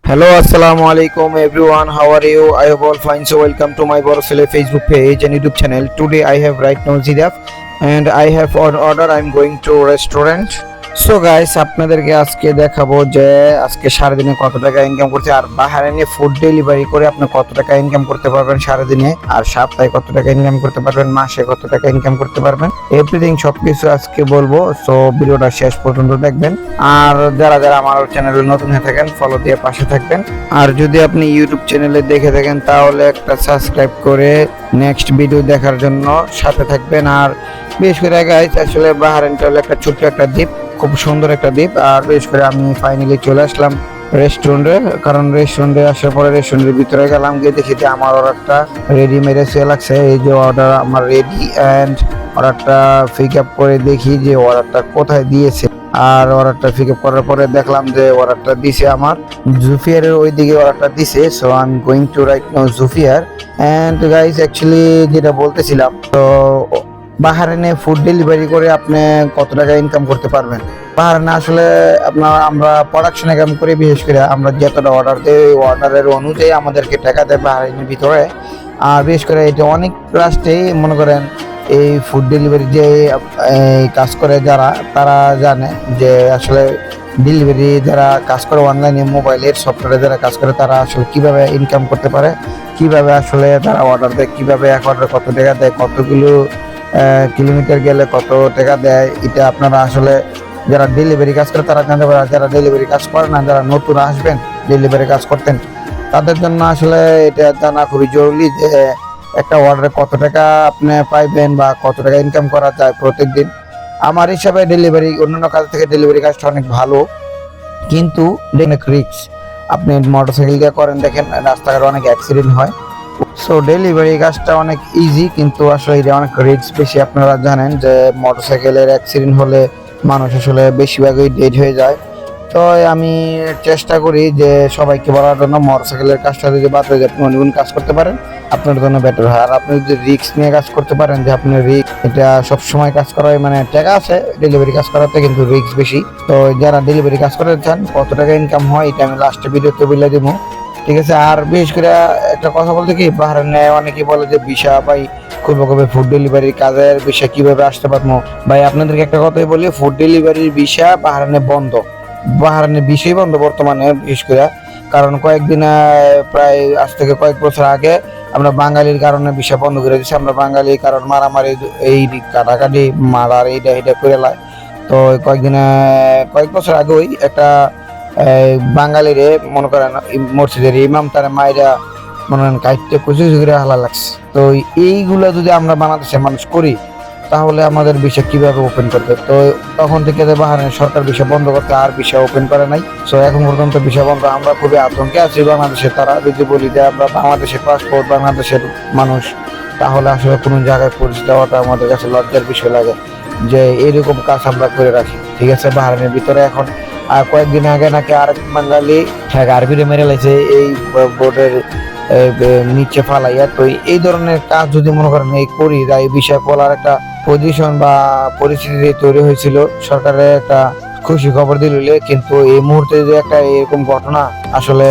Hello, Assalamu alaikum everyone. How are you? I hope all fine. So welcome to my Borosele Facebook page and YouTube channel. Today I have right now Zidaf and I have on order. I'm going to restaurant. So guys আপনাদেরকে আজকে দেখাবো যে আজকে সারাদিনে কত টাকা income করছে আর বাহারাইনে food delivery করে আপনি কত টাকা ইনকাম করতে পারবেন সারাদিনে, আর সপ্তাহে কত টাকা ইনকাম করতে পারবেন, মাসে কত টাকা ইনকাম করতে পারবেন, এভরিথিং সবকিছু আজকে বলবো। সো ভিডিওটা শেষ পর্যন্ত দেখবেন। আর যারা যারা আমার চ্যানেলে নতুন হয়ে থাকেন ফলো দিয়ে পাশে থাকবেন। আর যদি আপনি ইউটিউব চ্যানেলে দেখে থাকেন তাহলে একটা সাবস্ক্রাইব করে নেক্সট ভিডিও দেখার জন্য সাথে থাকবেন। আর বিশেষ করে গাইস আসলে বাহারাইনটা হলো একটা ছোট্ট একটা দ্বীপ, খুব সুন্দর একটা দ্বীপ। আর বিশেষ করে আমি ফাইনালি চলে আসলাম রেস্টুরেন্টে, কারণ রেস্টুরেন্টে আসার পরে রেস্টুরেন্টের ভিতরে গেলাম, গিয়ে দেখি যে আমার অর্ডারটা রেডি মেরে সেল লাগছে। এই যে অর্ডার আমার রেডি অ্যান্ড অর্ডারটা পিক আপ করে দেখি যে অর্ডারটা কোথায় দিয়েছে। আর অর্ডারটা পিক আপ করার পরে দেখলাম যে অর্ডারটা দিছে আমার জুফিয়ারের ওইদিকে অর্ডারটা দিছে। So I am going to write now জুফিয়ার। অ্যান্ড গাইস অ্যাকচুয়ালি যেটা বলতেছিলাম, তো বাহারাইনে ফুড ডেলিভারি করে আপনি কত টাকা ইনকাম করতে পারবেন। বাহারাইনে আসলে আমরা প্রোডাকশনে কাম করি, বিশেষ করে আমরা যতটা অর্ডার দিই ওই অর্ডারের অনুযায়ী আমাদেরকে টাকা দেয় বাহারাইনের ভিতরে। আর বিশেষ করে এটা অনেক রাষ্ট্রেই মনে করেন এই ফুড ডেলিভারি যে কাজ করে যারা, তারা জানে যে আসলে ডেলিভারি যারা কাজ করে অনলাইনে মোবাইলের সফটওয়্যারে যারা কাজ করে তারা আসলে কিভাবে ইনকাম করতে পারে, কিভাবে আসলে তারা অর্ডার দেয়, কিভাবে এক অর্ডার কত টাকা দেয়, কতগুলো কিলোমিটার গেলে কত টাকা দেয়, এটা আপনারা আসলে যারা ডেলিভারি কাজ করে তারা জানতে পারে। যারা ডেলিভারি কাজ করে না, যারা নতুন আসবেন ডেলিভারি কাজ করতেন, তাদের জন্য আসলে এটা জানা খুবই জরুরি যে একটা অর্ডারে কত টাকা আপনি পাইবেন বা কত টাকা ইনকাম করা যায় প্রত্যেকদিন। আমার হিসাবে ডেলিভারি অন্যান্য কাজ থেকে ডেলিভারি কাজটা অনেক ভালো, কিন্তু অনেক রিস্ক। আপনি মোটরসাইকেল দিয়ে করেন, দেখেন রাস্তাঘাটে অনেক অ্যাক্সিডেন্ট হয়। সো ডেলিভারি কাজটা অনেক ইজি, কিন্তু আসলে এটা অনেক রিস্ক বেশি। আপনারা জানেন যে মোটরসাইকেলের অ্যাক্সিডেন্ট হলে মানুষ আসলে বেশিরভাগই ডেড হয়ে যায়। তো আমি চেষ্টা করি যে সবাইকে বলার জন্য মোটরসাইকেলের কাজটা যদি বাদ হয়ে যায় আপনি অন্য কাজ করতে পারেন, আপনার জন্য বেটার হয়। আর আপনি যদি রিস্ক নিয়ে কাজ করতে পারেন, যে আপনি রিস্ক এটা সবসময় কাজ করা মানে টাকা আছে ডেলিভারি কাজ করাতে, কিন্তু রিস্ক বেশি। তো যারা ডেলিভারি কাজ করতে চান কত টাকা ইনকাম হয় এটা আমি লাস্টে ভিডিওতে বলে দেবো, ঠিক আছে। আর বিশেষ করে একটা কথা বলতে কি, বাহারাইনে অনেকেই বলে যে ভিসা ভাই খুলবো কবে, ফুড ডেলিভারি কাজের ভিসা কিভাবে আসতে পারবো। ভাই আপনাদেরকে একটা কথাই বলি, ফুড ডেলিভারির ভিসা বাহারাইনে বন্ধ, বাহারাইনের ভিসাই বন্ধ বর্তমানে। বিশেষ করে কারণ কয়েকদিন প্রায় আজ থেকে কয়েক বছর আগে আমরা বাঙালির কারণে ভিসা বন্ধ করে দিচ্ছি। আমরা বাঙালি কারণ মারামারি এই কাটাকাটি মারার এইটা করে লাই। তো কয়েক বছর আগেই একটা বাঙালিরে মনে করেন মসজিদের ইমাম তার মায়েরা মনে করেন কাইটে কুচি করে হালা লাগছে। তো এইগুলা যদি আমরা বাংলাদেশের মানুষ করি তাহলে আমাদের ভিসা কিভাবে ওপেন করবে। তো তখন থেকে বাহারাইনের সরকার ভিসা বন্ধ করতে আর ভিসা ওপেন করে নাই। সো এখন পর্যন্ত ভিসা বন্ধ। আমরা খুবই আতঙ্কে আছি বাংলাদেশে। তারা যদি বলি যে আমরা বাংলাদেশের পাসপোর্ট বাংলাদেশের মানুষ, তাহলে আসলে কোনো জায়গায় পৌঁছে দেওয়াটা আমাদের কাছে লজ্জার বিষয় লাগে যে এরকম কাজ আমরা করে রাখি, ঠিক আছে। বাহারাইনের ভিতরে এখন আর কয়েকদিন আগে নাকি আরেক বাঙালি আরবিরে মেরে লাইছে এই বোর্ডের নিচে ফালাইয়া। তো এই ধরনের কাজ যদি মনে করেন এই করি, তাই এই বিষয়ে বলার একটা পজিশন বা পরিস্থিতি তৈরি হয়েছিল, সরকারের একটা খুশি খবর দিলে। কিন্তু এই মুহূর্তে যে একটা এরকম ঘটনা আসলে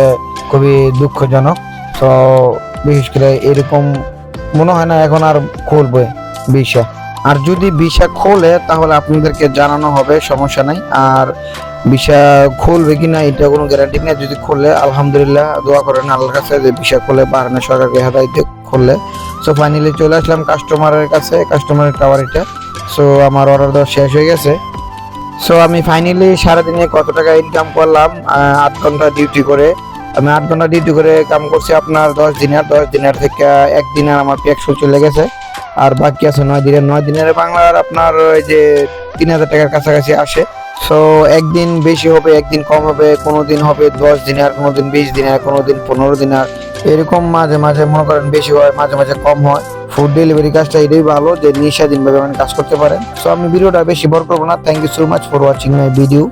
খুবই দুঃখজনক। তো বিশেষ করে এরকম মনে হয় না এখন আর খুলবে ভিসা। আর যদি ভিসা খোলে তাহলে আপনাদেরকে জানানো হবে, সমস্যা নাই। আর ভিসা খুলবে কিনা এটা কোনো গ্যারান্টি নেই। যদি খুললে আলহামদুলিল্লাহ, দোয়া করেন আল্লাহর কাছে যে ভিসা খুলে বাহারাইনের সরকারকে হেদায়েতে খুললে। সো ফাইনালি চলে আসলাম কাস্টমারের কাছে, কাস্টমারের টাওয়ারিটা। সো আমার অর্ডার দেওয়া শেষ হয়ে গেছে। সো আমি ফাইনালি সারাদিনে কত টাকা ইনকাম করলাম, 8 ঘন্টা ডিউটি করে। আমি 8 ঘন্টা ডিউটি করে কাম করছি আপনার 10 দিনের থেকে 1 দিনের আমার ট্যাক্স চলে গেছে। আর বাকি আছে 9 দিনের বাংলার আপনার ওই যে 3000 টাকার কাছাকাছি আসে। সো একদিন বেশি হবে, একদিন কম হবে, কোনো দিন হবে 10 দিনের, কোনো দিন 20 দিনের, কোনো দিন 15 দিনের, এরকম মাঝে মাঝে মনে করেন বেশি হয়, মাঝে মাঝে কম হয়। ফুড ডেলিভারি কাজটা এটাই ভালো যে নিঃস্বাধীনভাবে কাজ করতে পারেন। সো আমি ভিডিওটা বেশি বড় করবো না। Thank you so much for watching my video.